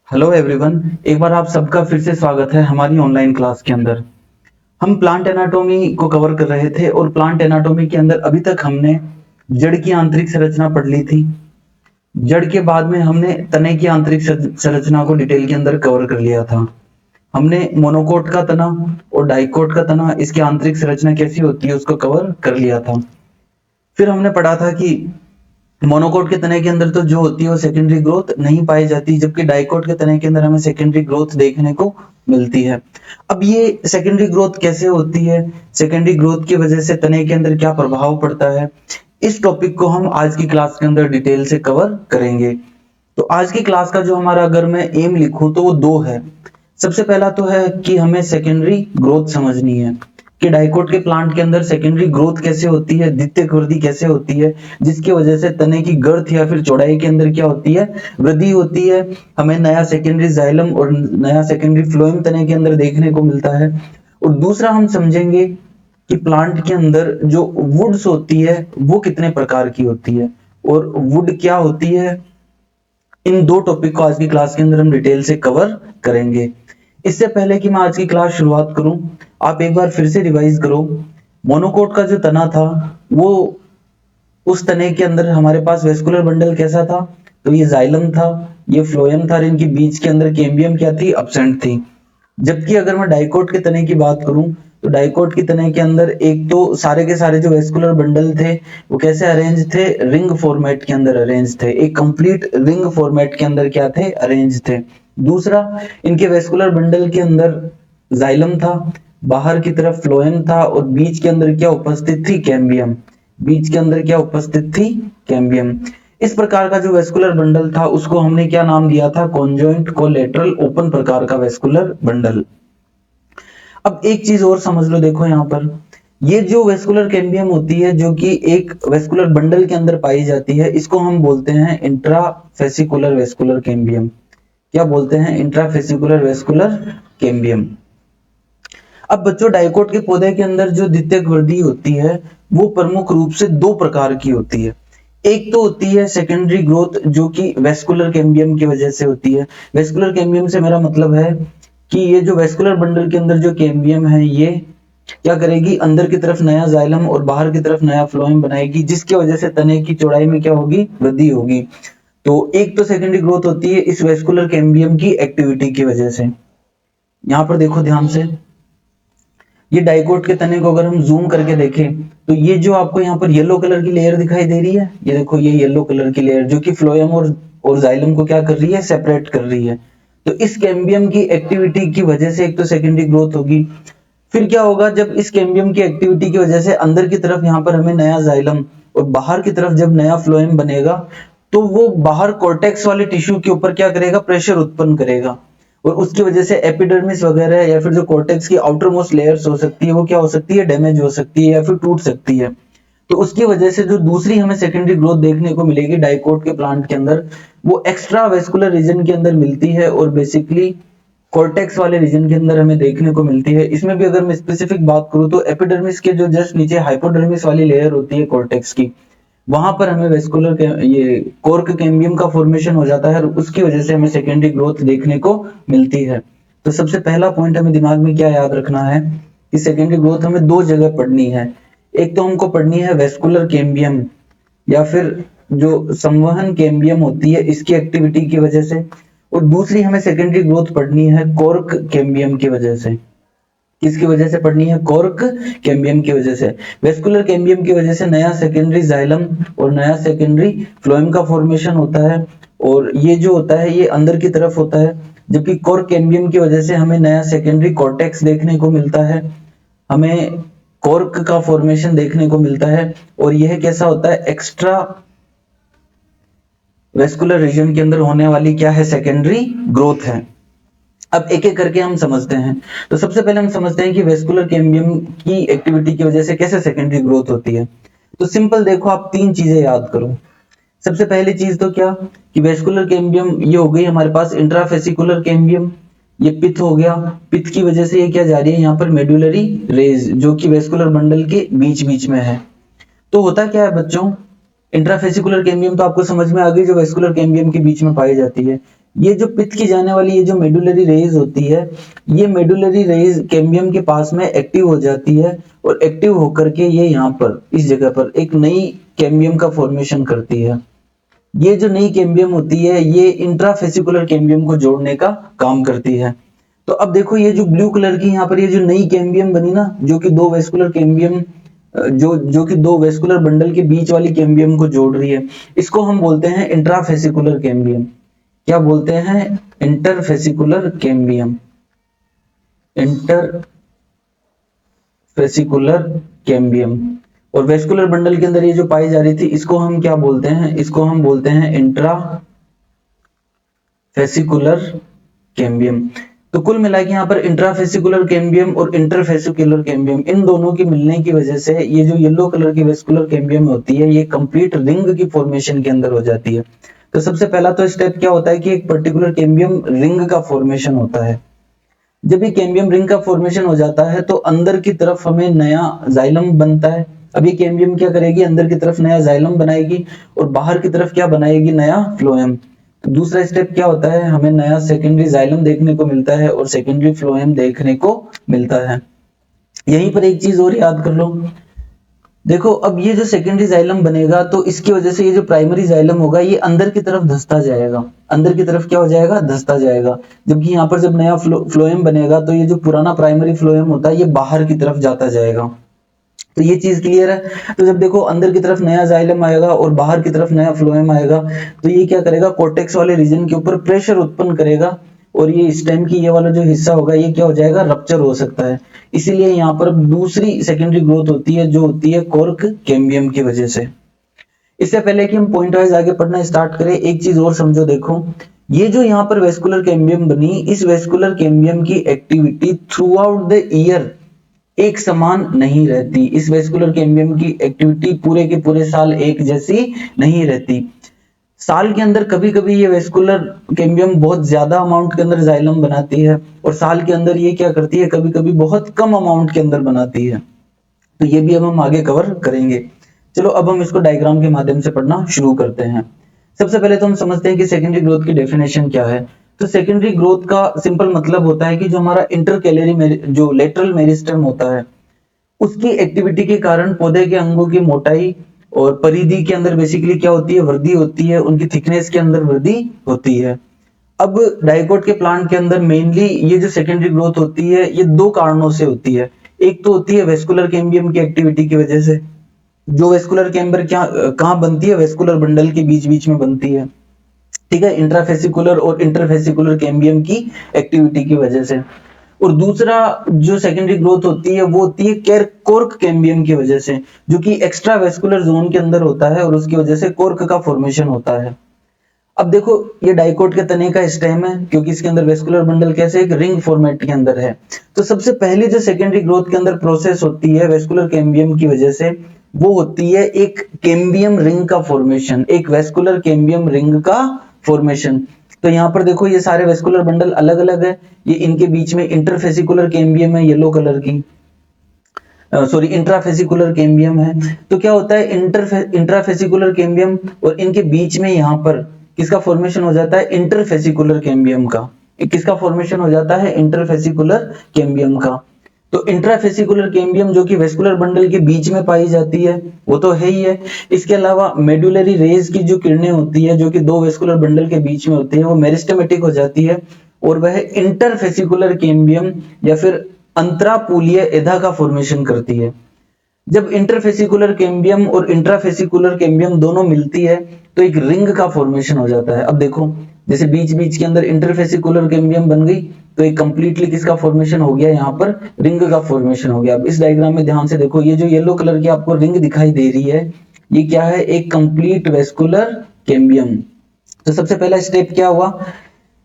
Hello everyone, एक बार आप सबका फिर से स्वागत है हमारी ऑनलाइन क्लास के अंदर। हम प्लांट एनाटॉमी को कवर कर रहे थे और प्लांट एनाटॉमी के अंदर अभी तक हमने जड़ की आंतरिक संरचना पढ़ ली थी। जड़ के बाद में हमने तने की आंतरिक संरचना को डिटेल के अंदर कवर कर लिया था। हमने मोनोकोट का तना और डाइकोट का तना, इसकी आंतरिक संरचना कैसी होती है उसको कवर कर लिया था। फिर हमने पढ़ा था कि मोनोकोट के तने के अंदर तो जो होती है वो सेकेंडरी ग्रोथ नहीं पाई जाती, जबकि डाइकोट के तने के अंदर हमें सेकेंडरी ग्रोथ देखने को मिलती है। अब ये सेकेंडरी ग्रोथ कैसे होती है, सेकेंडरी ग्रोथ की वजह से तने के अंदर क्या प्रभाव पड़ता है, इस टॉपिक को हम आज की क्लास के अंदर डिटेल से कवर करेंगे। तो आज की क्लास का जो हमारा अगर मैं एम लिखूं तो वो दो है। सबसे पहला तो है कि हमें सेकेंडरी ग्रोथ समझनी है कि डाइकोट के प्लांट के अंदर सेकेंडरी ग्रोथ कैसे होती है, द्वितीयक वृद्धि कैसे होती है, जिसकी वजह से तने की गर्थ या फिर चौड़ाई के अंदर क्या होती है, वृद्धि होती है। हमें नया सेकेंडरी जाइलम और नया सेकेंडरी फ्लोएम तने के अंदर देखने को मिलता है। और दूसरा हम समझेंगे कि प्लांट के अंदर जो वुड्स होती है वो कितने प्रकार की होती है और वुड क्या होती है। इन दो टॉपिक को आज की क्लास के अंदर हम डिटेल से कवर करेंगे। इससे पहले कि मैं आज की क्लास शुरुआत करूं, आप एक बार फिर से रिवाइज करो। मोनोकोट का जो तना था वो, उस तने के अंदर हमारे पास वेस्कुलर बंडल कैसा था, तो ये जाइलम था, ये फ्लोएम था, इनके बीच के अंदर कैम्बियम क्या थी, एब्सेंट थी। जबकि अगर मैं डाइकोट के तने की बात करूं तो डाइकोट की तने के अंदर एक तो सारे के सारे जो वेस्कुलर बंडल थे वो कैसे अरेंज थे, रिंग फॉर्मेट के अंदर अरेंज थे, एक कंप्लीट रिंग फॉर्मेट के अंदर क्या थे, अरेंज थे। दूसरा, इनके वेस्कुलर बंडल के अंदर जाइलम था, बाहर की तरफ फ्लोएम था और बीच के अंदर क्या उपस्थित थी, कैम्बियम। बीच के अंदर क्या उपस्थित थी, कैम्बियम। इस प्रकार का जो वेस्कुलर बंडल था उसको हमने क्या नाम दिया था, कॉन्जॉइंट कोलेटरल ओपन प्रकार का वेस्कुलर बंडल। अब एक चीज और समझ लो, देखो यहाँ पर ये जो वेस्कुलर कैम्बियम होती है जो कि एक वेस्कुलर बंडल के अंदर पाई जाती है, इसको हम बोलते हैं इंट्राफेसिकुलर वेस्कुलर कैम्बियम। क्या बोलते हैं, इंट्राफेसिकुलर वेस्कुलर कैम्बियम। अब बच्चों, डाइकोट के पौधे के अंदर जो द्वितीयक वृद्धि होती है वो प्रमुख रूप से दो प्रकार की होती है। एक तो होती है सेकेंडरी ग्रोथ जो कि वेस्कुलर कैम्बियम की वजह से होती है। वेस्कुलर कैम्बियम से मेरा मतलब है कि ये जो वेस्कुलर बंडल के अंदर जो कैम्बियम है ये क्या करेगी, अंदर की तरफ नया जाइलम और बाहर की तरफ नया फ्लोएम बनाएगी, जिसकी वजह से तने की चौड़ाई में क्या होगी, वृद्धि होगी। तो एक तो सेकेंडरी ग्रोथ होती है इस वेस्कुलर कैम्बियम की एक्टिविटी की वजह से। यहाँ पर देखो ध्यान से, ये डाइकोट के तने को अगर हम जूम करके देखें तो ये जो आपको यहाँ पर येलो कलर की लेयर दिखाई दे रही है, ये देखो ये येलो कलर की लेयर जो कि फ्लोएम और जाइलम को क्या कर रही है, सेपरेट कर रही है। तो इस कैम्बियम की एक्टिविटी की वजह से एक तो सेकेंडरी ग्रोथ होगी। फिर क्या होगा, जब इस कैम्बियम की एक्टिविटी की वजह से अंदर की तरफ यहाँ पर हमें नया जाइलम और बाहर की तरफ जब नया फ्लोएम बनेगा तो वो बाहर कॉर्टेक्स वाले टिश्यू के ऊपर क्या करेगा, प्रेशर उत्पन्न करेगा और उसकी वजह से एपिडर्मिस वगैरह या फिर जो कॉर्टेक्स की आउटर मोस्ट लेयर्स हो सकती है वो क्या हो सकती है, डैमेज हो सकती है या फिर टूट सकती है। तो उसकी वजह से जो दूसरी हमें सेकेंडरी ग्रोथ देखने को मिलेगी डाइकोट के प्लांट के अंदर, वो एक्स्ट्रा वेस्कुलर रीजन के अंदर मिलती है और बेसिकली कॉर्टेक्स वाले रीजन के अंदर हमें देखने को मिलती है। इसमें भी अगर मैं स्पेसिफिक बात करूं तो एपिडर्मिस के जो जस्ट नीचे हाइपोडर्मिस वाली लेयर होती है कॉर्टेक्स की, वहां पर हमें वेस्कुलर ये कॉर्क कैम्बियम का फॉर्मेशन हो जाता है और उसकी वजह से हमें सेकेंडरी ग्रोथ देखने को मिलती है। तो सबसे पहला पॉइंट हमें दिमाग में क्या याद रखना है कि सेकेंडरी ग्रोथ हमें दो जगह पढ़नी है। एक तो हमको पढ़नी है वेस्कुलर कैम्बियम या फिर जो संवहन कैम्बियम होती है इसकी एक्टिविटी की वजह से, और दूसरी हमें सेकेंडरी ग्रोथ पढ़नी है कॉर्क कैम्बियम की वजह से। किसकी वजह से पढ़नी है, कॉर्क कैम्बियम की वजह से। वेस्कुलर कैम्बियम की वजह से नया सेकेंडरी जाइलम और नया सेकेंडरी फ्लोएम का फॉर्मेशन होता है और ये जो होता है ये अंदर की तरफ होता है, जबकि कॉर्क कैम्बियम की वजह से हमें नया सेकेंडरी कॉर्टेक्स देखने को मिलता है, हमें कॉर्क का फॉर्मेशन देखने को मिलता है और यह कैसा होता है, एक्स्ट्रा वेस्कुलर रीजन के अंदर होने वाली क्या है, सेकेंडरी ग्रोथ है। अब एक एक करके हम समझते हैं। तो सबसे पहले हम समझते हैं कि वेस्कुलर कैम्बियम की एक्टिविटी की वजह से कैसे सेकेंडरी ग्रोथ होती है। तो सिंपल देखो, आप तीन चीजें याद करो। सबसे पहली चीज तो क्या कि वेस्कुलर कैम्बियम ये हो गई हमारे पास इंट्राफेसिकुलर कैम्बियम, ये पिथ हो गया। पिथ की वजह से ये क्या जा रही है यहाँ पर, मेडुलरी रेज जो कि वेस्कुलर बंडल के बीच बीच में है। तो होता क्या है बच्चों, इंट्राफेसिकुलर कैम्बियम तो आपको समझ में आ गई, जो वेस्कुलर कैम्बियम के बीच में पाई जाती है। ये जो पित्त की जाने वाली ये जो मेडुलरी रेज होती है, ये मेडुलरी रेज कैम्बियम के पास में एक्टिव हो जाती है और एक्टिव होकर के ये यहाँ पर इस जगह पर एक नई कैम्बियम का फॉर्मेशन करती है। ये जो नई कैम्बियम होती है ये इंट्राफेसिकुलर कैम्बियम को जोड़ने का काम करती है। तो अब देखो ये जो ब्लू कलर की यहाँ पर ये जो नई कैम्बियम बनी ना, जो कि दो वेस्कुलर कैम्बियम जो कि दो वेस्कुलर बंडल के बीच वाली कैम्बियम को जोड़ रही है, इसको हम बोलते हैं इंट्राफेसिकुलर कैम्बियम। क्या बोलते हैं? Interfascicular cambium. Interfascicular cambium. और वेस्कुलर बंडल के अंदर ये जो पाई जा रही थी इसको हम क्या बोलते हैं? इसको हम बोलते हैं इंट्राफेसिकुलर कैम्बियम। तो कुल मिला के यहाँ पर इंट्राफेसिकुलर कैम्बियम और इंटरफेसिकुलर कैम्बियम इन दोनों की मिलने की वजह से ये जो येलो कलर की वेस्कुलर कैम्बियम होती है ये कंप्लीट रिंग की फॉर्मेशन के अंदर हो जाती है। तो सबसे पहला तो स्टेप क्या होता है कि एक पर्टिकुलर कैम्बियम रिंग का फॉर्मेशन होता है। जब ये कैम्बियम रिंग का फॉर्मेशन हो जाता है तो अंदर की तरफ हमें नया जाइलम बनता है। अब ये कैम्बियम क्या करेगी? अंदर की तरफ नया जाइलम बनाएगी और बाहर की तरफ क्या बनाएगी? नया फ्लोएम। तो दूसरा स्टेप क्या होता है? हमें नया सेकेंडरी जाइलम देखने को मिलता है और सेकेंडरी फ्लोएम देखने को मिलता है। यहीं पर एक चीज और याद कर लो, देखो अब ये जो सेकेंडरी जाइलम बनेगा तो इसकी वजह से ये जो प्राइमरी जाइलम होगा ये अंदर की तरफ धंसता जाएगा। अंदर की तरफ क्या हो जाएगा? धंसता जाएगा। जबकि यहाँ पर जब नया फ्लोएम बनेगा तो ये जो पुराना प्राइमरी फ्लोएम होता है ये बाहर की तरफ जाता जाएगा। तो ये चीज क्लियर है। तो जब देखो अंदर की तरफ नया जाइलम आएगा और बाहर की तरफ नया फ्लोएम आएगा तो ये क्या करेगा? कोर्टेक्स वाले रीजन के ऊपर प्रेशर उत्पन्न करेगा और ये स्टेम की ये वाला जो हिस्सा होगा ये क्या हो जाएगा? रप्चर हो सकता है। इसीलिए यहाँ पर दूसरी सेकेंडरी ग्रोथ होती है जो होती है कॉर्क कैम्बियम की वजह से। इससे पहले कि हम पॉइंट वाइज आगे पढ़ना स्टार्ट करें, एक चीज और समझो। देखो ये जो यहाँ पर वेस्कुलर कैम्बियम बनी, इस वेस्कुलर कैम्बियम की activity through out the year एक समान नहीं रहती। इस वेस्कुलर कैम्बियम की एक्टिविटी पूरे के पूरे साल एक जैसी नहीं रहती। साल के अंदर कभी कभी ये वेस्कुलर कैम्बियम बहुत ज्यादा अमाउंट के अंदर जाइलम बनाती है और साल के अंदर ये क्या करती है? कभी कभी बहुत कम अमाउंट के अंदर बनाती है। तो ये भी अब हम आगे कवर करेंगे। चलो अब हम इसको डायग्राम के माध्यम से पढ़ना शुरू करते हैं। सबसे पहले तो हम समझते हैं कि सेकेंडरी ग्रोथ की डेफिनेशन क्या है। तो सेकेंडरी ग्रोथ का सिंपल मतलब होता है कि जो हमारा इंटरकैलरी जो लेटरल मेरिस्टेम होता है उसकी एक्टिविटी के कारण पौधे के अंगों की मोटाई और परिधि के अंदर बेसिकली क्या होती है? वृद्धि होती है। उनकी थिकनेस के अंदर वृद्धि होती है। अब डाइकोट के प्लांट के अंदर मेनली ये जो सेकेंडरी ग्रोथ होती है ये दो कारणों से होती है। एक तो होती है वेस्कुलर कैम्बियम की एक्टिविटी की वजह से। जो वेस्कुलर कैम्बर क्या कहाँ बनती है? वेस्कुलर बंडल के बीच बीच में बनती है। ठीक है, इंट्राफेसिकुलर और इंटरफेसिकुलर कैम्बियम की एक्टिविटी की वजह से। और दूसरा जो सेकेंडरी ग्रोथ होती है वो होती है कॉर्क कैम्बियम की वजह से, जो कि एक्स्ट्रा वेस्कुलर जोन के अंदर होता है और उसकी वजह से कॉर्क का फॉर्मेशन होता है। अब देखो ये डाइकोट के तने का स्टेम है क्योंकि इसके अंदर वेस्कुलर बंडल कैसे एक रिंग फॉर्मेट के अंदर है। तो सबसे पहले जो सेकेंडरी ग्रोथ के अंदर प्रोसेस होती है वेस्कुलर कैम्बियम की वजह से वो होती है एक कैम्बियम रिंग का फॉर्मेशन, एक वेस्कुलर कैम्बियम रिंग का फॉर्मेशन। तो यहाँ पर देखो ये सारे वेस्कुलर बंडल अलग अलग है। ये इनके बीच में इंटरफेसिकुलर कैम्बियम है येलो कलर की, सॉरी इंट्राफेसिकुलर कैम्बियम है। तो क्या होता है इंट्राफेसिकुलर कैम्बियम और इनके बीच में यहाँ पर किसका फॉर्मेशन हो जाता है? इंटरफेसिकुलर कैम्बियम का। किसका फॉर्मेशन हो जाता है? इंटरफेसिकुलर कैम्बियम का। तो इंट्राफेसिकुलर कैम्बियम जो कि वेस्कुलर बंडल के बीच में पाई जाती है वो तो है ही है। इसके अलावा मेडुलरी रेज की जो किरणें होती है जो कि दो वेस्कुलर बंडल के बीच में होती है वो मेरिस्टेमेटिक हो जाती है और वह इंटरफेसिकुलर कैम्बियम या फिर अंतरापूलीय एधा का फॉर्मेशन करती है। जब इंटरफेसिकुलर कैम्बियम और इंट्राफेसिकुलर कैम्बियम दोनों मिलती है तो एक रिंग का फॉर्मेशन हो जाता है। अब देखो जैसे बीच बीच के अंदर इंटरफेसिकुलर कैम्बियम बन गई तो एक कंप्लीटली किसका फॉर्मेशन हो गया? यहाँ पर रिंग का फॉर्मेशन हो गया। अब इस डायग्राम में ध्यान से देखो ये जो येलो कलर की आपको रिंग दिखाई दे रही है ये क्या है? एक कंप्लीट वेस्कुलर कैम्बियम। तो सबसे पहला स्टेप क्या हुआ?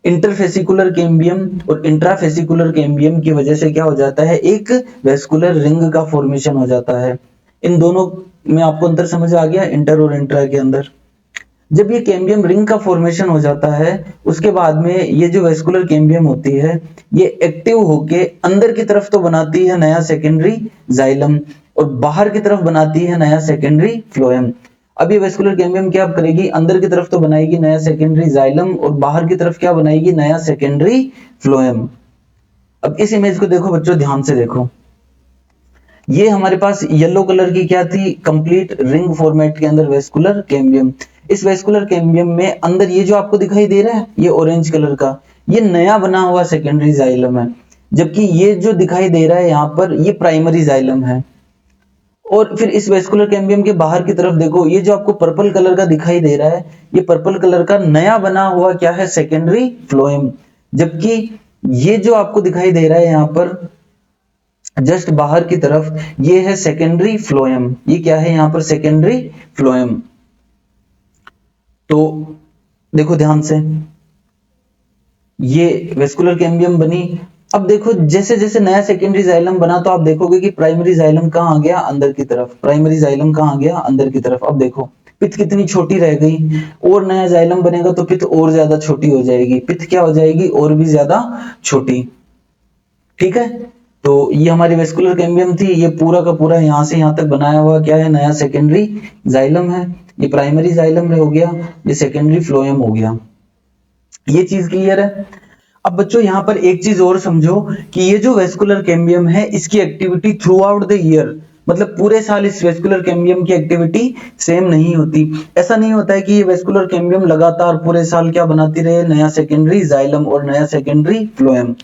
इंटरफेसिकुलर कैम्बियम और इंट्राफेसिकुलर कैम्बियम की वजह से क्या हो जाता है? एक वेस्कुलर रिंग का फॉर्मेशन हो जाता है। इन दोनों में आपको अंतर समझ आ गया इंटर और इंट्रा के अंदर। जब ये कैम्बियम रिंग का फॉर्मेशन हो जाता है उसके बाद में ये जो वेस्कुलर कैम्बियम होती है ये एक्टिव होके अंदर की तरफ तो बनाती है नया सेकेंडरी जाइलम और बाहर की तरफ बनाती है नया सेकेंडरी फ्लोएम। अब ये वेस्कुलर कैम्बियम क्या करेगी, अंदर की तरफ तो बनाएगी नया सेकेंडरी जाइलम और बाहर की तरफ क्या बनाएगी, नया सेकेंडरी फ्लोएम। अब इस इमेज को देखो बच्चों, ध्यान से देखो, ये हमारे पास येलो कलर की क्या थी, कंप्लीट रिंग फॉर्मेट के अंदर वेस्कुलर कैम्बियम। इस वेस्कुलर कैम्बियम में अंदर ये जो आपको दिखाई दे रहा है, ये ऑरेंज कलर का, ये नया बना हुआ सेकेंडरी जाइलम है, जबकि ये जो दिखाई दे रहा है यहाँ पर, ये प्राइमरी जाइलम है। और फिर इस वेस्कुलर कैम्बियम के बाहर की तरफ देखो, ये जो आपको पर्पल कलर का दिखाई दे रहा है, ये पर्पल कलर का नया बना हुआ क्या है, सेकेंडरी फ्लोएम। जबकि ये जो आपको दिखाई दे रहा है यहाँ पर जस्ट बाहर की तरफ, ये है सेकेंडरी फ्लोएम। ये क्या है यहाँ पर, सेकेंडरी फ्लोएम। तो देखो ध्यान से, ये वेस्कुलर कैम्बियम बनी। अब देखो जैसे जैसे नया सेकेंडरी जाइलम बना, तो आप देखोगे कि प्राइमरी जाइलम कहाँ आ गया, अंदर की तरफ। प्राइमरी जाइलम कहाँ आ गया, अंदर की तरफ। अब देखो पिथ कितनी छोटी रह गई, और नया जाइलम बनेगा तो पिथ और ज्यादा छोटी हो जाएगी, पिथ क्या हो जाएगी, और भी ज्यादा छोटी। ठीक है, तो ये हमारी वेस्कुलर कैम्बियम थी, ये पूरा का पूरा यहाँ से यहाँ तक बनाया हुआ क्या है, नया सेकेंडरी जाइलम है। ये प्राइमरी जाइलम हो गया, ये सेकेंडरी फ्लोएम हो गया। ये चीज क्लियर है। अब बच्चों यहाँ पर एक चीज और समझो कि ये जो वेस्कुलर कैम्बियम है, इसकी activity through out the year, मतलब पूरे साल इस वेस्कुलर कैम्बियम की एक्टिविटी सेम नहीं होती। ऐसा नहीं होता है कि ये वेस्कुलर कैम्बियम लगातार पूरे साल क्या बनाती रहे, नया सेकेंडरी जाइलम और नया सेकेंडरी फ्लोएम।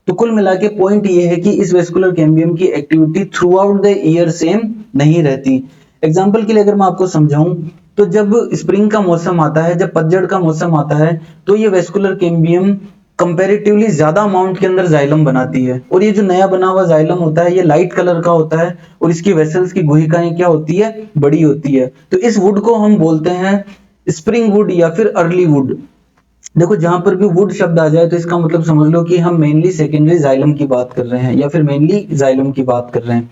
तो कुल मिला के पॉइंट ये है कि इस वेस्कुलर कैम्बियम की activity through out the year same नहीं रहती। एग्जाम्पल के लिए अगर मैं आपको समझाऊं, तो जब स्प्रिंग का मौसम आता है, जब पतझड़ का मौसम आता है, तो ये वेस्कुलर कैम्बियम कंपैरेटिवली ज्यादा अमाउंट के अंदर जाइलम बनाती है। और ये जो नया बना हुआ जाइलम होता है, ये लाइट कलर का होता है, और इसकी वेसल्स की गुहिकाएं क्या होती है, बड़ी होती है। तो इस वुड को हम बोलते हैं स्प्रिंग वुड या फिर अर्ली वुड। देखो जहां पर भी वुड शब्द आ जाए, तो इसका मतलब समझ लो कि हम मेनली सेकेंडरी जाइलम की बात कर रहे हैं, या फिर मेनली जाइलम की बात कर रहे हैं।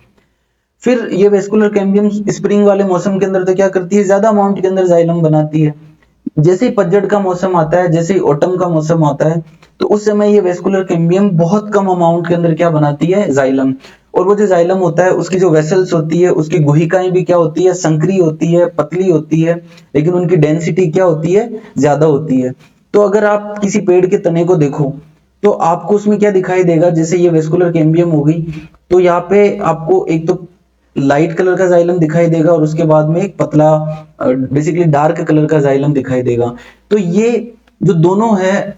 फिर ये वेस्कुलर कैम्बियम स्प्रिंग वाले मौसम के अंदर तो क्या करती है, ज्यादा अमाउंट के अंदर जाइलम बनाती है। जैसे ही पतझड़ का मौसम आता है, जैसे ही ऑटम का मौसम आता है, तो उस समय ये वेस्कुलर कैम्बियम बहुत कम अमाउंट के अंदर क्या बनाती है, जाइलम। और वो जो जाइलम होता है, उसकी जो वेसल्स होती है, उसकी गुहिकाएं भी क्या होती है, संकरी होती है, पतली होती है, लेकिन उनकी डेंसिटी क्या होती है, ज्यादा होती है। तो अगर आप किसी पेड़ के तने को देखो, तो आपको उसमें क्या दिखाई देगा, जैसे ये वेस्कुलर कैम्बियम हो गई, तो यहाँ पे आपको एक तो लाइट कलर का जाइलम दिखाई देगा, और उसके बाद में एक पतला बेसिकली डार्क कलर का जाइलम दिखाई देगा। तो ये जो दोनों है,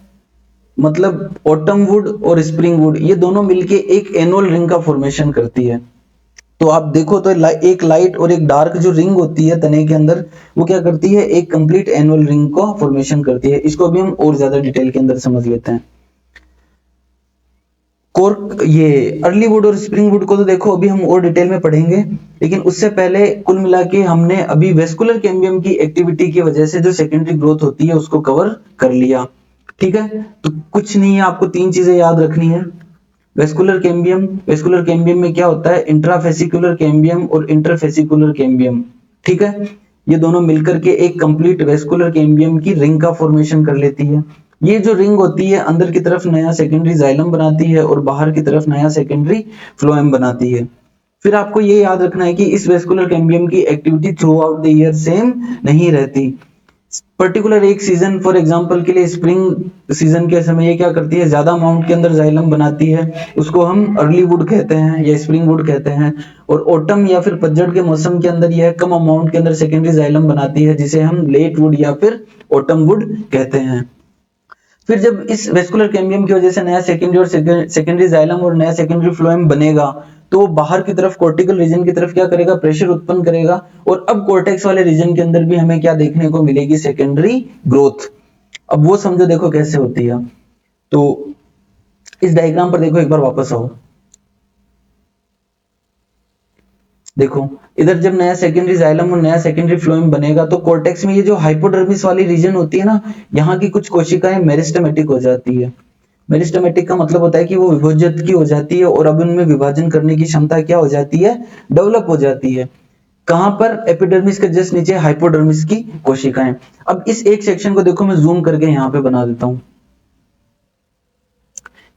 मतलब ऑटम वुड और स्प्रिंग वुड, ये दोनों मिलके एक एनुअल रिंग का फॉर्मेशन करती है। तो आप देखो तो एक लाइट और एक डार्क जो रिंग होती है तने के अंदर, वो क्या करती है, एक कंप्लीट एनुअल रिंग को फॉर्मेशन करती है। इसको अभी हम और ज्यादा डिटेल के अंदर समझ लेते हैं। कोर्क, ये अर्ली वुड और स्प्रिंग वुड को तो देखो अभी हम और डिटेल में पढ़ेंगे, लेकिन उससे पहले कुल मिला के हमने अभी वेस्कुलर कैम्बियम की एक्टिविटी की वजह से जो सेकेंडरी ग्रोथ होती है उसको कवर कर लिया। ठीक है, तो कुछ नहीं है, आपको तीन चीजें याद रखनी है। वेस्कुलर कैम्बियम, वेस्कुलर कैम्बियम में क्या होता है, इंट्राफेसिकुलर कैम्बियम और इंटरफेसिकुलर कैम्बियम। ठीक है, ये दोनों मिलकर के एक कंप्लीट वेस्कुलर कैम्बियम की रिंग का फॉर्मेशन कर लेती है। ये जो रिंग होती है, अंदर की तरफ नया सेकेंडरी जाइलम बनाती है, और बाहर की तरफ नया सेकेंडरी फ्लोएम बनाती है। फिर आपको ये याद रखना है कि इस वेस्कुलर कैम्बियम की activity through out the year same नहीं रहती। पर्टिकुलर एक सीजन, फॉर एग्जांपल के लिए स्प्रिंग सीजन के समय ये क्या करती है, ज्यादा अमाउंट के अंदर जाइलम बनाती है, उसको हम अर्ली वुड कहते हैं या स्प्रिंग वुड कहते हैं। और ऑटम या फिर पतझड़ के मौसम के अंदर यह कम अमाउंट के अंदर सेकेंडरी जाइलम बनाती है, जिसे हम लेट वुड या फिर ऑटम वुड कहते हैं। फिर जब इस वेस्कुलर कैम्बियम की वजह से नया सेकेंडरी और सेकेंडरी जाइलम और नया सेकेंडरी फ्लोएम बनेगा, तो वो बाहर की तरफ कॉर्टिकल रीजन की तरफ क्या करेगा, प्रेशर उत्पन्न करेगा। और अब कॉर्टेक्स वाले रीजन के अंदर भी हमें क्या देखने को मिलेगी, सेकेंडरी ग्रोथ। अब वो समझो देखो कैसे होती है। तो इस डायग्राम पर देखो, एक बार वापस आओ, देखो इधर जब नया सेकेंडरी जाइलम और नया सेकेंडरी फ्लोएम बनेगा, तो कॉर्टेक्स में ये जो हाइपोडर्मिस वाली रीजन होती है ना, यहाँ की कुछ कोशिकाएं मेरिस्टेमेटिक हो जाती है। मेरिस्टेमेटिक का मतलब होता है कि वो विभोजित की हो जाती है, और अब उनमें विभाजन करने की क्षमता क्या हो जाती है, डेवलप हो जाती है। कहां पर, एपिडर्मिस के जस्ट नीचे हाइपोडर्मिस की कोशिकाएं। अब इस एक सेक्शन को देखो, मैं जूम करके यहाँ पे बना देता हूं,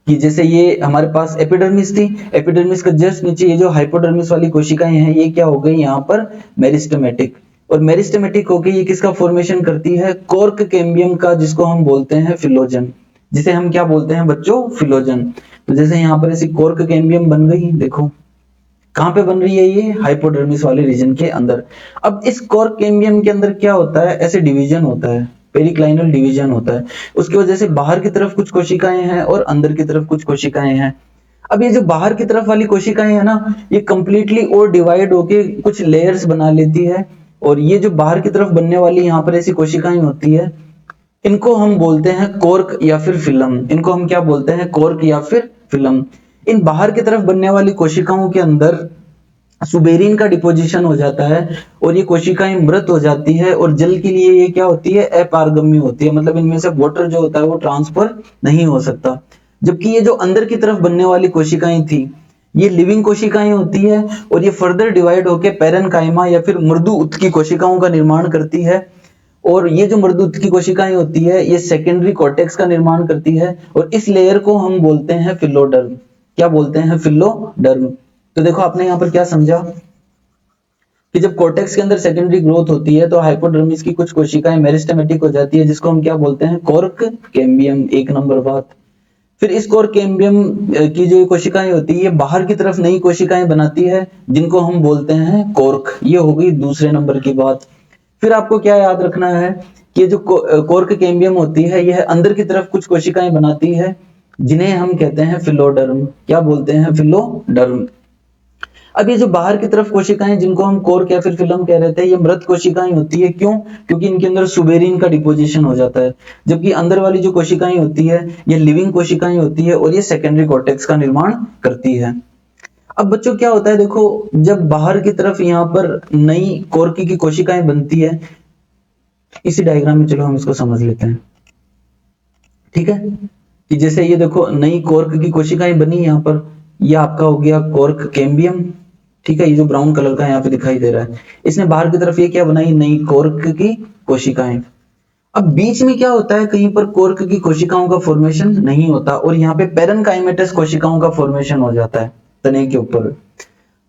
कि जैसे ये हमारे पास एपिडर्मिस थी, एपिडर्मिस के जस्ट नीचे ये जो हाइपोडर्मिस वाली कोशिकाएं हैं, ये क्या हो गई यहाँ पर, मेरिस्टेमेटिक। और मेरिस्टेमेटिक होके ये किसका फॉर्मेशन करती है, कॉर्क कैम्बियम का, जिसको हम बोलते हैं फिलोजन, जिसे हम क्या बोलते हैं बच्चों, फिलोजन। तो जैसे यहाँ पर ऐसी कॉर्क कैम्बियम बन गई, देखो कहां पे बन रही है ये, हाइपोडर्मिस वाले रीजन के अंदर। अब इस कॉर्क कैम्बियम के अंदर क्या होता है, ऐसे डिवीजन होता है, पेरिक्लाइनल डिवीजन होता है, उसकी वजह से बाहर की तरफ कुछ कोशिकाएं हैं और अंदर की तरफ कुछ कोशिकाएं हैं। अब ये जो बाहर की तरफ वाली कोशिकाएं है ना, ये कंप्लीटली और डिवाइड होके कुछ लेयर्स बना लेती है, और ये जो बाहर की तरफ बनने वाली यहाँ पर ऐसी कोशिकाएं होती है, इनको हम बोलते हैं कॉर्क या फिर फिल्म। इनको हम क्या बोलते हैं, कॉर्क या फिर फिल्म। इन बाहर की तरफ बनने वाली कोशिकाओं के अंदर सुबेरिन का डिपोजिशन हो जाता है और ये कोशिकाएं मृत हो जाती है, और जल के लिए ये क्या होती है, अपारगम्य होती है, मतलब इनमें से वाटर जो होता है वो ट्रांसफर नहीं हो सकता। जबकि ये जो अंदर की तरफ बनने वाली कोशिकाएं थी, ये लिविंग कोशिकाएं होती है, और ये फर्दर डिवाइड होकर पैरेन्काइमा या फिर मृदु उत्तकी कोशिकाओं का निर्माण करती है। और ये जो मृदु उत्तकी कोशिकाएं होती है, ये सेकेंडरी कॉर्टेक्स का निर्माण करती है, और इस लेयर को हम बोलते हैं फिलोडर्म। क्या बोलते हैं, फिलोडर्म। तो देखो आपने यहाँ पर क्या समझा कि जब कॉर्टेक्स के अंदर सेकेंडरी ग्रोथ होती है तो हाइपोडर्मिस की कुछ कोशिकाएं मेरिस्टेमेटिक हो जाती है, जिसको हम क्या बोलते हैं, कॉर्क कैम्बियम। एक नंबर बात। फिर इस कॉर्क कैम्बियम की जो कोशिकाएं होती है, ये बाहर की तरफ नई कोशिकाएं बनाती है, जिनको हम बोलते हैं कॉर्क। ये हो गई दूसरे नंबर की बात। फिर आपको क्या याद रखना है कि जो कॉर्क कैम्बियम होती है, यह अंदर की तरफ कुछ कोशिकाएं बनाती है, जिन्हें हम कहते हैं फिलोडर्म। क्या बोलते हैं, फिलोडर्म। अब ये जो बाहर की तरफ कोशिकाएं, जिनको हम कॉर्क या फिर फिल्म कह रहे थे, ये मृत कोशिकाएं होती है। क्यों? क्योंकि इनके अंदर सुबेरिन का डिपोजिशन हो जाता है। जबकि अंदर वाली जो कोशिकाएं होती है, ये लिविंग कोशिकाएं होती है, और ये सेकेंडरी कॉर्टेक्स का निर्माण करती है। अब बच्चों क्या होता है, देखो जब बाहर की तरफ यहाँ पर नई कॉर्की की कोशिकाएं बनती है, इसी डायग्राम में चलो हम इसको समझ लेते हैं, ठीक है। कि जैसे ये देखो नई कॉर्क की कोशिकाएं बनी यहाँ पर, ये आपका हो गया कॉर्क कैम्बियम, ठीक है। ये जो ब्राउन कलर का यहाँ पे दिखाई दे रहा है, इसने बाहर की तरफ ये क्या बनाई, नई कॉर्क की कोशिकाएं। अब बीच में क्या होता है, कहीं पर कॉर्क की कोशिकाओं का फॉर्मेशन नहीं होता, और यहाँ पे पेरेन्काइमेटस कोशिकाओं का फॉर्मेशन हो जाता है तने के ऊपर।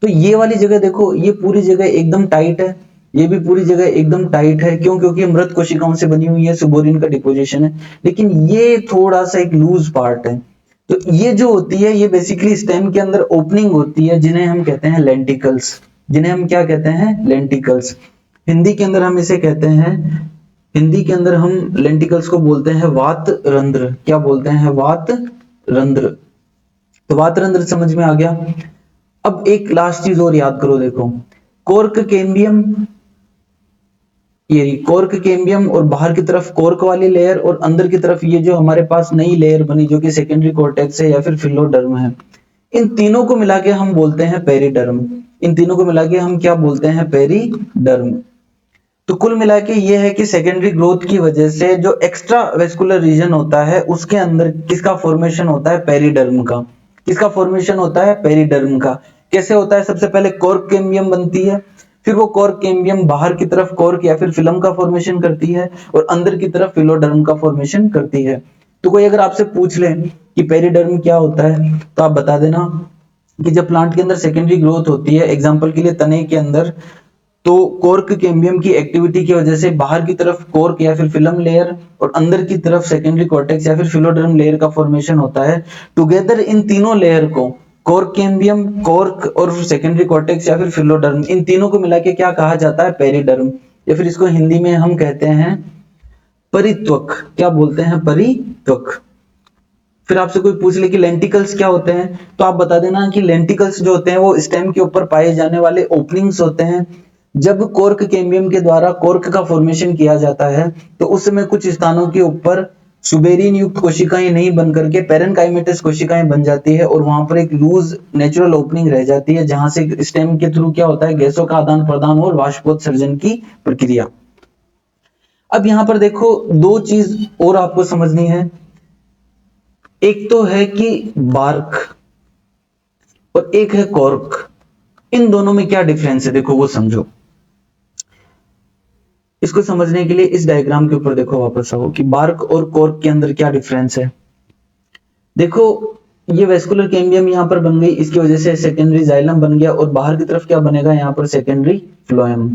तो ये वाली जगह देखो, ये पूरी जगह एकदम टाइट है, ये भी पूरी जगह एकदम टाइट है। क्यों? क्योंकि मृत कोशिकाओं से बनी हुई है, सुबोरिन का डिपोजिशन है। लेकिन ये थोड़ा सा एक लूज पार्ट है। तो ये जो होती है, ये बेसिकली स्टेम के अंदर ओपनिंग होती है, जिन्हें हम कहते हैं लेंटिकल्स। जिन्हें हम क्या कहते हैं, लेंटिकल्स। हिंदी के अंदर हम इसे कहते हैं, हिंदी के अंदर हम लेंटिकल्स को बोलते हैं वात रंध्र। क्या बोलते हैं, वात रंध्र। तो वात रंध्र समझ में आ गया। अब एक लास्ट चीज और याद करो, देखो कॉर्क कैम्बियम, ये कॉर्क कैम्बियम, और बाहर की तरफ कॉर्क वाली लेयर, और अंदर की तरफ ये जो हमारे पास नई लेयर बनी, जो कि सेकेंडरी कॉर्टेक्स है या फिर फिलोडर्म है। इन तीनों को मिला के हम बोलते हैं पेरिडर्म। इन तीनों को मिला के हम क्या बोलते हैं, पेरिडर्म। तो कुल मिला के ये है कि सेकेंडरी ग्रोथ की वजह से जो एक्स्ट्रा वेस्कुलर रीजन होता है, उसके अंदर किसका फॉर्मेशन होता है, पेरिडर्म का। किसका फॉर्मेशन होता है, पेरिडर्म का। कैसे होता है, सबसे पहले कॉर्क कैम्बियम बनती है, फिर वो कॉर्क कैम्बियम बाहर की तरफ कॉर्क या फिर फिल्म का फॉर्मेशन करती है, और अंदर की तरफ फिलोडर्म का फॉर्मेशन करती है। तो कोई अगर आपसे पूछ ले कि पेरिडर्म क्या होता है, तो आप बता देना कि जब प्लांट के अंदर सेकेंडरी ग्रोथ होती है, एग्जाम्पल के लिए तने के अंदर, तो कॉर्क कैम्बियम की एक्टिविटी की वजह से बाहर की तरफ कॉर्क या फिर फिल्म लेयर, और अंदर की तरफ सेकेंडरी कॉर्टेक्स या फिर फिलोडर्म लेयर का फॉर्मेशन होता है। टुगेदर इन तीनों लेयर को, कॉर्क कैम्बियम, कॉर्क और सेकेंडरी कॉर्टेक्स या फिर फिलोडर्म, इन तीनों को मिला के क्या कहा जाता है, पेरिडर्म, या फिर इसको हिंदी में हम कहते हैं परित्वक। क्या बोलते हैं, परित्वक। फिर आपसे कोई पूछ ले कि लेंटिकल्स क्या होते हैं, तो आप बता देना कि लेंटिकल्स जो होते हैं वो स्टेम के ऊपर पाए जाने वाले ओपनिंग्स होते हैं। जब कॉर्क कैम्बियम के द्वारा कॉर्क का फॉर्मेशन किया जाता है, तो उस समय कुछ स्थानों के ऊपर सुबेरिन युक्त कोशिकाएं नहीं बन करके पेरेन्काइमेटस कोशिकाएं बन जाती है, और वहां पर एक लूज नेचुरल ओपनिंग रह जाती है, जहां से स्टेम के थ्रू क्या होता है, गैसों का आदान प्रदान और वाष्पोत्सर्जन की प्रक्रिया। अब यहां पर देखो दो चीज और आपको समझनी है। एक तो है कि बार्क, और एक है कॉर्क। इन दोनों में क्या डिफरेंस है, देखो वो समझो। इसको समझने के लिए इस डायग्राम के ऊपर देखो, वापस आओ कि बार्क और कॉर्क के अंदर क्या डिफरेंस है। देखो ये वेस्कुलर कैम्बियम यहां पर बन गई, इसकी वजह से सेकेंडरी जाइलम बन गया, और बाहर की तरफ क्या बनेगा, यहां पर सेकेंडरी फ्लोएम।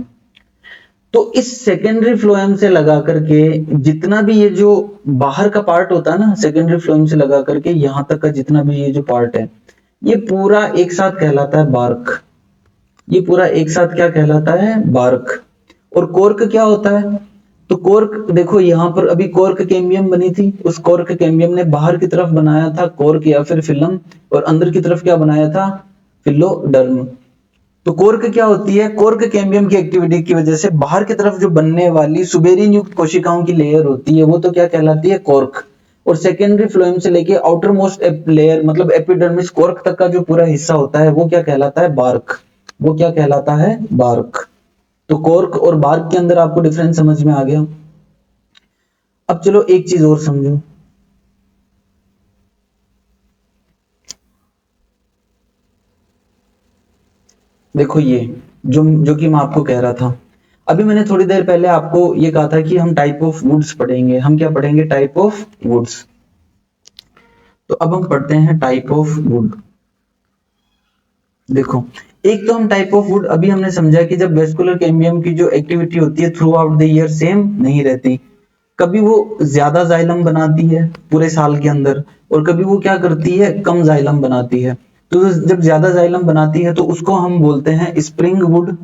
तो इस सेकेंडरी फ्लोएम से लगा करके जितना भी ये जो बाहर का पार्ट होता है ना, सेकेंडरी फ्लोएम से लगा करके यहां तक का जितना भी ये जो पार्ट है, ये पूरा एक साथ कहलाता है बार्क। ये पूरा एक साथ क्या कहलाता है? बार्क। और कॉर्क क्या होता है? तो कॉर्क देखो यहाँ पर अभी कॉर्क कैम्बियम बनी थी, उस कॉर्क कैम्बियम ने बाहर की तरफ बनाया था कॉर्क या फिर फिल्म, और अंदर की तरफ क्या बनाया था? फिलोडर्म। तो कॉर्क क्या होती है? कॉर्क कैम्बियम की एक्टिविटी की वजह से बाहर की तरफ जो बनने वाली सुबेरिन युक्त कोशिकाओं की लेयर होती है वो तो क्या कहलाती है? कॉर्क। और सेकेंडरी फ्लोएम से लेके आउटर मोस्ट लेयर मतलब एपिडर्मिस कॉर्क तक का जो पूरा हिस्सा होता है वो क्या कहलाता है? बार्क। वो क्या कहलाता है? बार्क। तो कॉर्क और बार्क के अंदर आपको डिफरेंस समझ में आ गया। अब चलो एक चीज और समझो। देखो ये जो जो कि मैं आपको कह रहा था, अभी मैंने थोड़ी देर पहले आपको ये कहा था कि हम टाइप ऑफ वुड्स पढ़ेंगे। हम क्या पढ़ेंगे? Type of woods. तो अब हम पढ़ते हैं टाइप ऑफ वुड। देखो, एक तो हम टाइप ऑफ वुड अभी हमने समझा कि जब वेस्कुलर कैम्बियम की जो एक्टिविटी होती है through out the year same नहीं रहती। कभी वो ज्यादा जाइलम बनाती है पूरे साल के अंदर, और कभी वो क्या करती है? कम जाइलम बनाती है। तो जब ज्यादा जाइलम बनाती है तो उसको हम बोलते हैं स्प्रिंग वुड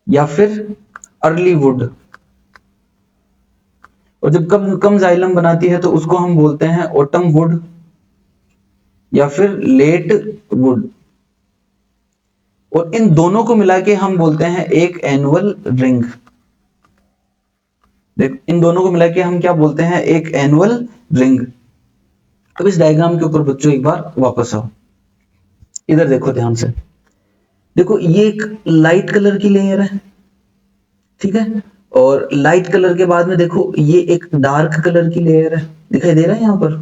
या फिर अर्ली वुड। और जब कम कम जाइलम बनाती है तो उसको हम बोलते हैं ऑटम वुड या फिर लेट वुड। और इन दोनों को मिला के हम बोलते हैं एक एनुअल रिंग। देख, इन दोनों को मिला के हम क्या बोलते हैं? एक एनुअल रिंग। अब इस डायग्राम के ऊपर बच्चों एक बार वापस आओ, इधर देखो ध्यान से। देखो ये एक लाइट कलर की लेयर है, ठीक है, और लाइट कलर के बाद में देखो ये एक डार्क कलर की लेयर है, दिखाई दे रहा है यहाँ पर?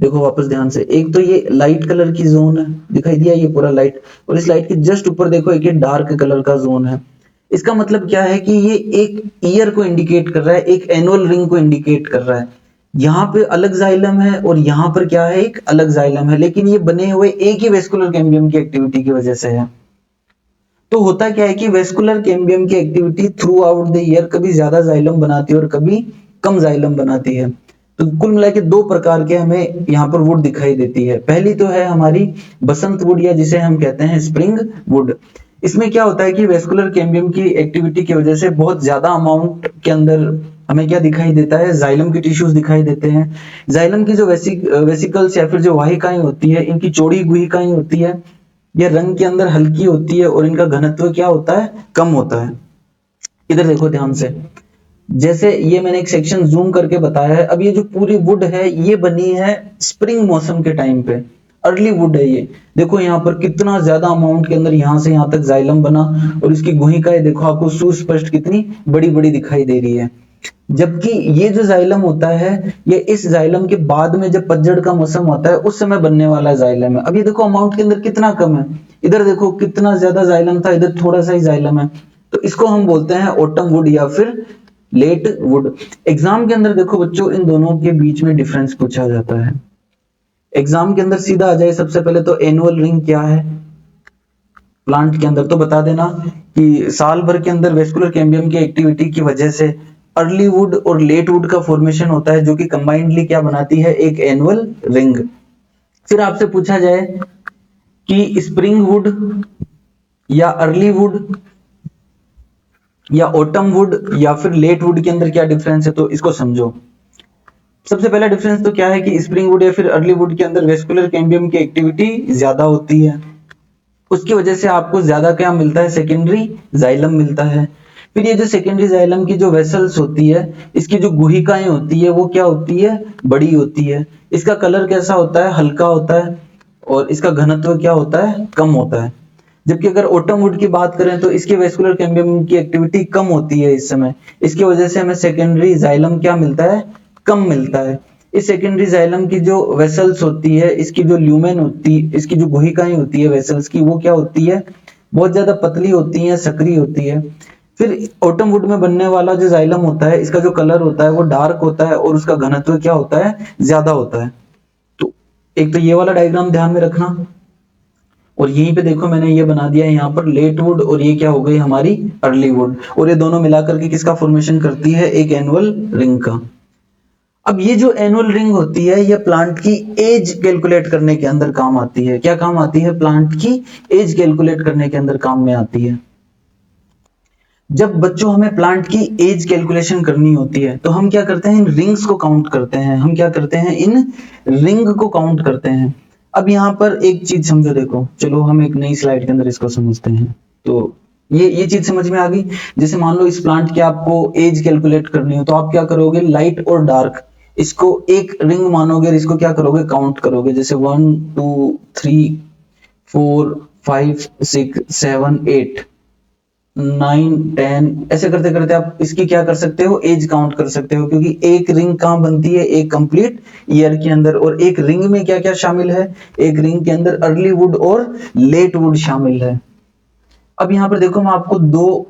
देखो वापस ध्यान से, एक तो ये लाइट कलर की जोन है, दिखाई दिया ये पूरा लाइट, और इस लाइट के जस्ट ऊपर देखो एक ये डार्क कलर का जोन है। इसका मतलब क्या है कि ये एक ईयर को इंडिकेट कर रहा है, एक एनुअल रिंग को इंडिकेट कर रहा है। यहाँ पे अलग जाइलम है और यहाँ पर क्या है? एक अलग जाइलम है, लेकिन ये बने हुए एक ही वेस्कुलर कैम्बियम की एक्टिविटी की वजह से है। तो होता क्या है कि वेस्कुलर कैम्बियम की activity through out the year कभी ज्यादा जाइलम बनाती है और कभी कम जाइलम बनाती है। तो कुल मिला के दो प्रकार के हमें यहाँ पर वुड दिखाई देती है। पहली तो है हमारी बसंत वुड या जिसे हम कहते हैं स्प्रिंग वुड। इसमें क्या होता है कि वेस्कुलर कैम्बियम की एक्टिविटी की वजह से बहुत ज्यादा अमाउंट के अंदर हमें क्या दिखाई देता है? जाइलम की टिश्यूज दिखाई देते हैं। जाइलम की जो वेसिकल्स या फिर जो वाहिकाएं होती है, इनकी चौड़ी गुहिकाएं होती है, ये रंग के अंदर हल्की होती है और इनका घनत्व क्या होता है? कम होता है। इधर देखो ध्यान से, जैसे ये मैंने एक सेक्शन जूम करके बताया है। अब ये जो पूरी वुड है ये बनी है स्प्रिंग मौसम के टाइम पे, अर्ली वुड है ये। देखो यहाँ पर कितना ज्यादा अमाउंट के अंदर यहाँ से यहाँ तक जाइलम बना, और इसकी गुहिकाएं देखो आपको सुस्पष्ट कितनी बड़ी बड़ी दिखाई दे रही है। जबकि ये जो जाइलम होता है ये इस जाइलम के बाद में जब पतझड़ का मौसम होता है उस समय बनने वाला जाइलम है। अब ये देखो अमाउंट के अंदर कितना कम है, इधर देखो कितना ज्यादा जाइलम था, इधर थोड़ा सा ही जाइलम है। तो इसको हम बोलते हैं ऑटम वुड या फिर लेट वुड। एग्जाम के अंदर देखो बच्चों इन दोनों के बीच में डिफरेंस पूछा जाता है। एग्जाम के अंदर सीधा आ जाए, सबसे पहले तो एनुअल रिंग क्या है प्लांट के अंदर, तो बता देना कि साल भर के अंदर वेस्कुलर कैम्बियम की एक्टिविटी की वजह से अर्ली वुड और लेट वुड का फॉर्मेशन होता है, जो कि कंबाइंडली क्या बनाती है? एक एनुअल रिंग। फिर आपसे पूछा जाए कि स्प्रिंग वुड या अर्ली वुड या ऑटम वुड या फिर लेट वुड के अंदर क्या डिफरेंस है, तो इसको समझो। सबसे पहला डिफरेंस तो क्या है कि स्प्रिंग वुड या फिर अर्ली वुड के अंदर वेस्कुलर कैम्बियम की एक्टिविटी ज्यादा होती है, उसकी वजह से आपको ज्यादा क्या मिलता है? सेकेंडरी जाइलम मिलता है। फिर ये जो सेकेंडरी जाइलम की जो वेसल्स होती है, इसकी जो गुहिकाएं होती है वो क्या होती है? बड़ी होती है। इसका कलर कैसा होता है? हल्का होता है। और इसका घनत्व क्या होता है? कम होता है। जबकि अगर ऑटम वुड की बात करें तो इसके वेस्कुलर कैम्बियम की एक्टिविटी कम होती है इस समय, इसकी वजह से हमें सेकेंडरी जाइलम क्या मिलता है? कम मिलता है। इस सेकेंडरी जाइलम की जो वेसल्स होती है, इसकी जो ल्यूमेन होती है, इसकी जो गुहिकाएं होती है वेसल्स की, वो क्या होती है? बहुत ज्यादा पतली होती है, सक्रिय होती है। फिर ऑटम वुड में बनने वाला जो जाइलम होता है, इसका जो कलर होता है वो डार्क होता है और उसका घनत्व क्या होता है? ज्यादा होता है। तो एक तो ये वाला डायग्राम ध्यान में रखना। और यहीं पे देखो मैंने ये बना दिया है यहाँ पर लेट वुड, और ये क्या हो गई हमारी अर्ली वुड, और ये दोनों मिलाकर के किसका फॉर्मेशन करती है, एक एनुअल रिंग का। अब ये जो एनुअल रिंग होती है ये प्लांट की एज कैलकुलेट करने के अंदर काम आती है। क्या काम आती है, प्लांट की एज कैलकुलेट करने के अंदर काम में आती है। जब बच्चों हमें प्लांट की एज कैलकुलेशन करनी होती है तो हम क्या करते हैं, इन रिंग्स को काउंट करते हैं। हम क्या करते हैं, इन रिंग को काउंट करते हैं। अब यहाँ पर एक चीज समझो, देखो चलो हम एक नई स्लाइड के अंदर इसको समझते हैं। तो ये चीज समझ में आ गई। जैसे मान लो इस प्लांट की आपको एज कैलकुलेट करनी हो तो आप क्या करोगे, लाइट और डार्क इसको एक रिंग मानोगे और इसको क्या करोगे, काउंट करोगे। जैसे 1 2 3 4 5 6 7 8 9 10 ऐसे करते करते आप इसकी क्या कर सकते हो, एज काउंट कर सकते हो। क्योंकि एक रिंग कहाँ बनती है, एक कंप्लीट ईयर के अंदर। और एक रिंग में क्या क्या शामिल है, एक रिंग के अंदर अर्ली वुड और लेट वुड शामिल है। अब यहाँ पर देखो मैं आपको दो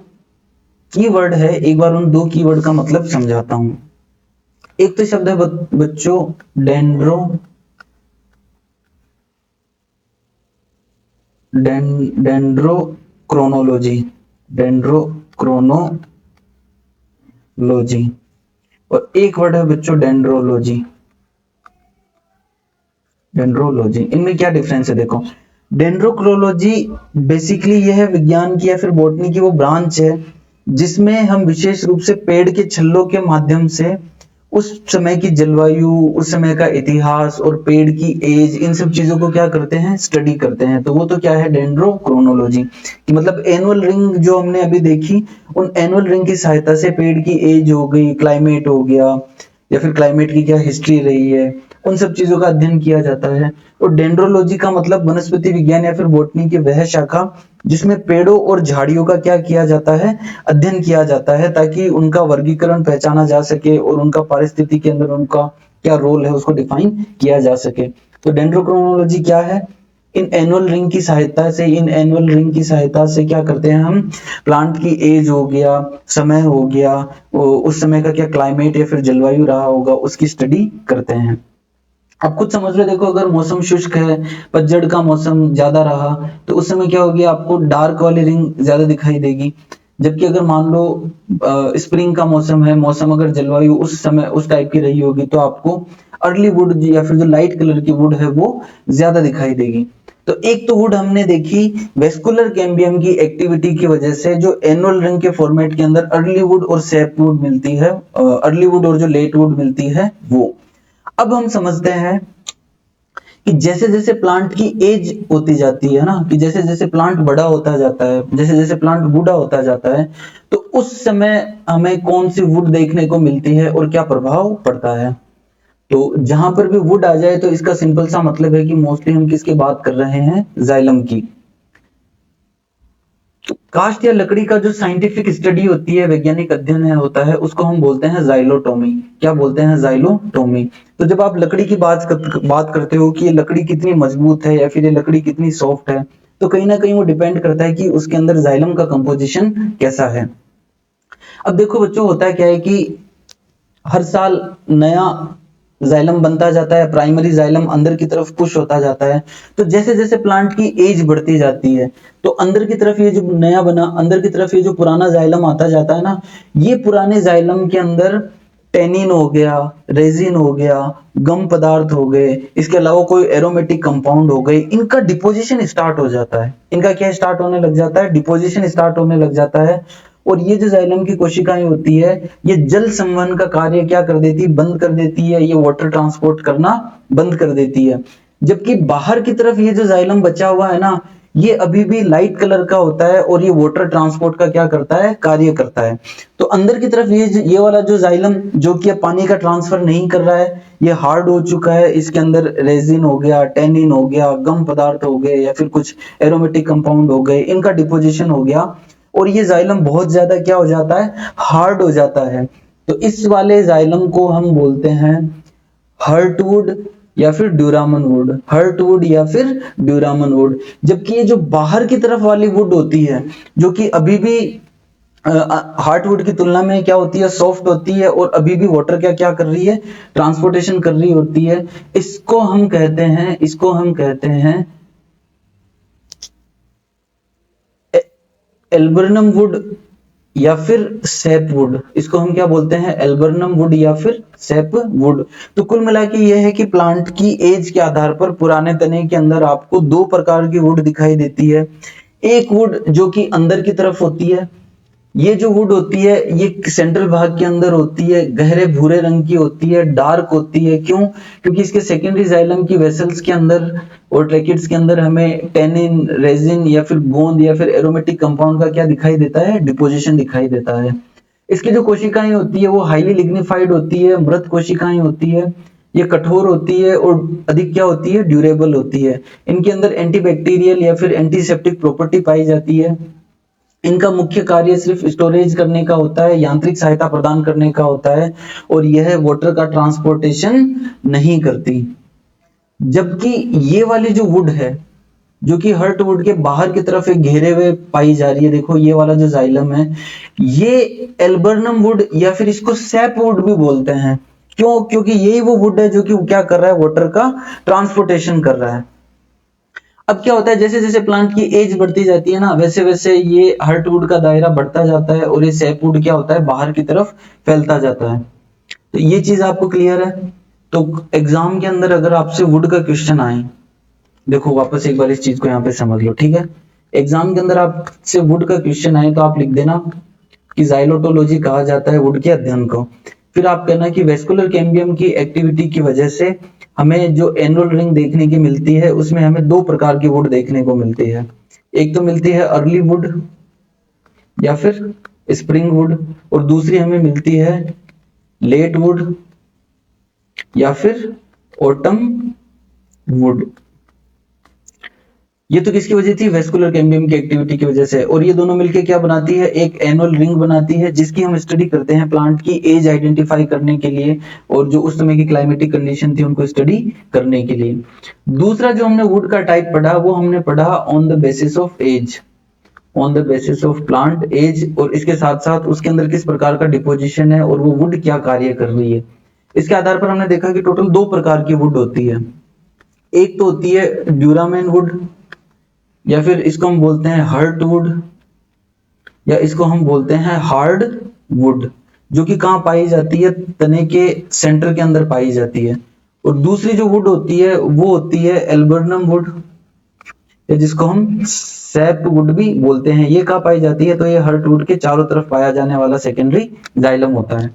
कीवर्ड है, एक बार उन दो कीवर्ड का मतलब समझाता हूं। एक तो शब्द है बच्चों डेंड्रो डेंड्रोक्रोनोलॉजी, डेंड्रोक्रोनोलॉजी, और एक वर्ड है बच्चों डेंड्रोलॉजी। डेंड्रोलॉजी, इनमें क्या डिफरेंस है, देखो डेंड्रोक्रोनोलॉजी बेसिकली यह है विज्ञान की या फिर बॉटनी की वो ब्रांच है जिसमें हम विशेष रूप से पेड़ के छल्लों के माध्यम से उस समय की जलवायु, उस समय का इतिहास और पेड़ की एज, इन सब चीजों को क्या करते हैं, स्टडी करते हैं। तो वो तो क्या है डेंड्रोक्रोनोलॉजी कि मतलब एनुअल रिंग जो हमने अभी देखी, उन एनुअल रिंग की सहायता से पेड़ की एज हो गई, क्लाइमेट हो गया, या फिर क्लाइमेट की क्या हिस्ट्री रही है, उन सब चीजों का अध्ययन किया जाता है। और डेंड्रोलॉजी का मतलब वनस्पति विज्ञान या फिर बॉटनी की वह शाखा जिसमें पेड़ों और झाड़ियों का क्या किया जाता है, अध्ययन किया जाता है, ताकि उनका वर्गीकरण पहचाना जा सके और उनका पारिस्थितिकी के अंदर उनका क्या रोल है उसको डिफाइन किया जा सके। तो डेंड्रोक्रोनोलॉजी क्या है, इन एनुअल रिंग की सहायता से, इन एनुअल रिंग की सहायता से क्या करते हैं हम, प्लांट की एज हो गया, समय हो गया, उस समय का क्या क्लाइमेट या फिर जलवायु रहा होगा, उसकी स्टडी करते हैं। आप खुद समझ लो, देखो अगर मौसम शुष्क है, पतझड़ का मौसम ज्यादा रहा तो उस समय क्या होगी, आपको डार्क वाली रिंग ज्यादा दिखाई देगी। जबकि अगर मान लो स्प्रिंग का मौसम है, मौसम अगर जलवायु उस समय उस टाइप की रही होगी तो आपको अर्ली वुड या फिर जो लाइट कलर की वुड है वो ज्यादा दिखाई देगी। तो एक तो वुड हमने देखी वेस्कुलर कैम्बियम की एक्टिविटी की वजह से जो एनुअल रिंग के फॉर्मेट के अंदर अर्ली वुड और सैप वुड मिलती है, अर्ली वुड और जो लेट वुड मिलती है वो। अब हम समझते हैं कि जैसे जैसे प्लांट की एज होती जाती है ना, कि जैसे जैसे प्लांट बड़ा होता जाता है, जैसे जैसे प्लांट बूढ़ा होता जाता है, तो उस समय हमें कौन सी वुड देखने को मिलती है और क्या प्रभाव पड़ता है। तो जहां पर भी वुड आ जाए तो इसका सिंपल सा मतलब है कि मोस्टली हम किसकी बात कर रहे हैं, जाइलम की। काष्ठ या लकड़ी का जो साइंटिफिक स्टडी होती है, वैज्ञानिक अध्ययन होता है, उसको हम बोलते हैं जाइलोटोमी। क्या बोलते हैं, जाइलोटोमी। तो जब आप लकड़ी की बात करते हो कि ये लकड़ी कितनी मजबूत है या फिर ये लकड़ी कितनी सॉफ्ट है, तो कहीं ना कहीं वो डिपेंड करता है कि उसके अंदर जाइलम का कंपोजिशन कैसा है। अब देखो बच्चों, होता है क्या है कि हर साल नया जाइलम बनता जाता है, प्राइमरी जाइलम अंदर की तरफ पुश होता जाता है। तो जैसे जैसे प्लांट की एज बढ़ती जाती है तो अंदर की तरफ ये जो नया बना, अंदर की तरफ ये जो पुराना जाइलम आता जाता है ना, ये पुराने जाइलम के अंदर टेनिन हो गया, रेजिन हो गया, गम पदार्थ हो गए, इसके अलावा कोई एरोमेटिक कंपाउंड हो गए, इनका डिपोजिशन स्टार्ट हो जाता है। इनका क्या स्टार्ट होने लग जाता है, डिपोजिशन स्टार्ट होने लग जाता है। और ये जो जाइलम की कोशिकाएं होती है, ये जल संवहन का कार्य क्या कर देती है, बंद कर देती है, ये वाटर ट्रांसपोर्ट करना बंद कर देती है। जबकि बाहर की तरफ ये जो जाइलम बचा हुआ है ना, ये अभी भी लाइट कलर का होता है और ये वाटर ट्रांसपोर्ट का क्या करता है, कार्य करता है। तो अंदर की तरफ ये वाला जो जाइलम जो कि पानी का ट्रांसफर नहीं कर रहा है, ये हार्ड हो चुका है, इसके अंदर रेजिन हो गया, टेनिन हो गया, गम पदार्थ हो गए या फिर कुछ एरोमेटिक कंपाउंड हो गए, इनका डिपोजिशन हो गया और ये जाइलम बहुत ज्यादा क्या हो जाता है, हार्ड हो जाता है। तो इस वाले जाइलम को हम बोलते हैं हर्टवुड या फिर ड्यूरामन वुड, हर्टवुड या फिर ड्यूरामन वुड। जबकि ये जो बाहर की तरफ वाली वुड होती है, जो कि अभी भी हार्टवुड की तुलना में क्या होती है, सॉफ्ट होती है और अभी भी वाटर क्या क्या कर रही है, ट्रांसपोर्टेशन कर रही होती है, इसको हम कहते हैं एल्बर्नम वुड या फिर सैप वुड, इसको हम क्या बोलते हैं, एल्बर्नम वुड या फिर सैप वुड। तो कुल मिला के ये है कि प्लांट की एज के आधार पर पुराने तने के अंदर आपको दो प्रकार की वुड दिखाई देती है। एक वुड जो कि अंदर की तरफ होती है, ये जो वुड होती है ये सेंट्रल भाग के अंदर होती है, गहरे भूरे रंग की होती है, डार्क होती है। क्यों? क्योंकि इसके सेकेंडरी जाइलम की वेसल्स के अंदर और ट्रैकेट्स के अंदर हमें टेनिन, रेजिन या फिर गोंद या फिर एरोमेटिक कंपाउंड का क्या दिखाई देता है, डिपोजिशन दिखाई देता है। इसकी जो कोशिकाएं होती है वो हाईली लिग्निफाइड होती है, मृत कोशिकाएं होती है, ये कठोर होती है और अधिक क्या होती है, ड्यूरेबल होती है। इनके अंदर एंटीबैक्टीरियल या फिर एंटीसेप्टिक प्रॉपर्टी पाई जाती है। इनका मुख्य कार्य सिर्फ स्टोरेज करने का होता है, यांत्रिक सहायता प्रदान करने का होता है, और यह वाटर का ट्रांसपोर्टेशन नहीं करती। जबकि ये वाली जो वुड है, जो कि हर्ट वुड के बाहर की तरफ एक घेरे हुए पाई जा रही है, देखो ये वाला जो जाइलम है, ये एल्बर्नम वुड या फिर इसको सैप वुड भी बोलते हैं। क्यों? क्योंकि यही वो वुड है जो कि क्या कर रहा है, वाटर का ट्रांसपोर्टेशन कर रहा है। अब क्या होता है, जैसे जैसे प्लांट की एज बढ़ती जाती है ना, वैसे वैसे ये हार्टवुड का दायरा बढ़ता जाता है और ये सैपवुड क्या होता है, बाहर की तरफ फैलता जाता है। तो ये चीज आपको क्लियर है। तो एग्जाम के अंदर अगर आपसे वुड का क्वेश्चन आए, देखो वापस एक बार इस चीज को यहाँ पे समझ लो, ठीक है। एग्जाम के अंदर आपसे वुड का क्वेश्चन आए तो आप लिख देना कि जाइलोटोलॉजी कहा जाता है वुड के अध्ययन को। फिर आप कहना कि वेस्कुलर कैम्बियम की एक्टिविटी की वजह से हमें जो एनुअल रिंग देखने की मिलती है, उसमें हमें दो प्रकार की वुड देखने को मिलती है। एक तो मिलती है अर्ली वुड या फिर स्प्रिंग वुड, और दूसरी हमें मिलती है लेट वुड या फिर ऑटम वुड। ये तो किसकी वजह थी, वेस्कुलर कैम्बियम की एक्टिविटी की वजह से। और ये दोनों मिलके क्या बनाती है, एक एनुअल रिंग बनाती है, जिसकी हम स्टडी करते हैं प्लांट की एज आइडेंटिफाई करने के लिए, और जो उस समय की क्लाइमेटिक कंडीशन थी उनको स्टडी करने के लिए। दूसरा जो हमने वुड का टाइप पढ़ा, वो हमने पढ़ा on the basis of age, on the basis of plant age, और इसके साथ साथ उसके अंदर किस प्रकार का डिपोजिशन है और वो वुड क्या कार्य कर रही है। इसके आधार पर हमने देखा कि टोटल दो प्रकार की वुड होती है। एक तो होती है ड्यूरामेन वुड, या फिर इसको हम बोलते हैं हर्ट वुड, या इसको हम बोलते हैं हार्ड वुड, जो कि कहां पाई जाती है, तने के सेंटर के अंदर पाई जाती है। और दूसरी जो वुड होती है वो होती है एल्बर्नम वुड, या जिसको हम सैप वुड भी बोलते हैं। ये कहां पाई जाती है, तो ये हर्ट वुड के चारों तरफ पाया जाने वाला सेकेंडरी जाइलम होता है।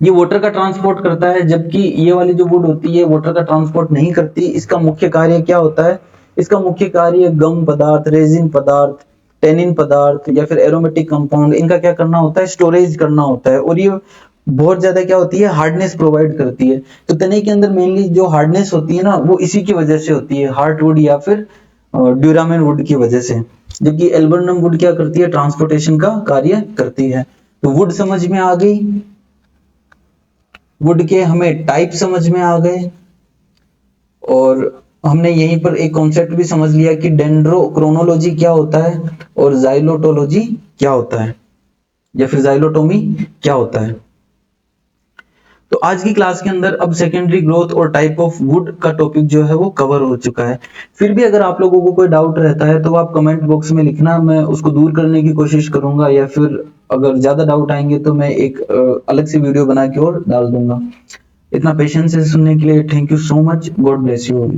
ये वाटर का ट्रांसपोर्ट करता है, जबकि ये वाली जो वुड होती है वाटर का ट्रांसपोर्ट नहीं करती। इसका मुख्य कार्य क्या होता है, इसका मुख्य कार्य गम पदार्थ, रेजिन पदार्थ, टेनिन पदार्थ या फिर एरोमेटिक कंपाउंड, इनका क्या करना होता है, स्टोरेज करना होता है। और ये बहुत ज्यादा क्या होती है, हार्डनेस प्रोवाइड करती है। तो तने के अंदर मेनली जो हार्डनेस होती है ना, वो इसी की वजह से होती है, हार्टवुड या फिर ड्यूरामेन वुड की वजह से। जबकि एल्बर्नम वुड क्या करती है, ट्रांसपोर्टेशन का कार्य करती है। तो वुड समझ में आ गई, वुड के हमें टाइप समझ में आ गए, और हमने यहीं पर एक कॉन्सेप्ट भी समझ लिया कि डेंड्रोक्रोनोलॉजी क्या होता है और जाइलोटोलॉजी क्या होता है, या फिर जाइलोटोमी क्या होता है। तो आज की क्लास के अंदर अब सेकेंडरी ग्रोथ और टाइप ऑफ वुड का टॉपिक जो है वो कवर हो चुका है। फिर भी अगर आप लोगों को कोई डाउट रहता है तो आप कमेंट बॉक्स में लिखना, मैं उसको दूर करने की कोशिश करूंगा, या फिर अगर ज्यादा डाउट आएंगे तो मैं एक अलग से वीडियो बना के और डाल दूंगा। इतना पेशेंस से सुनने के लिए thank you so much, God bless you.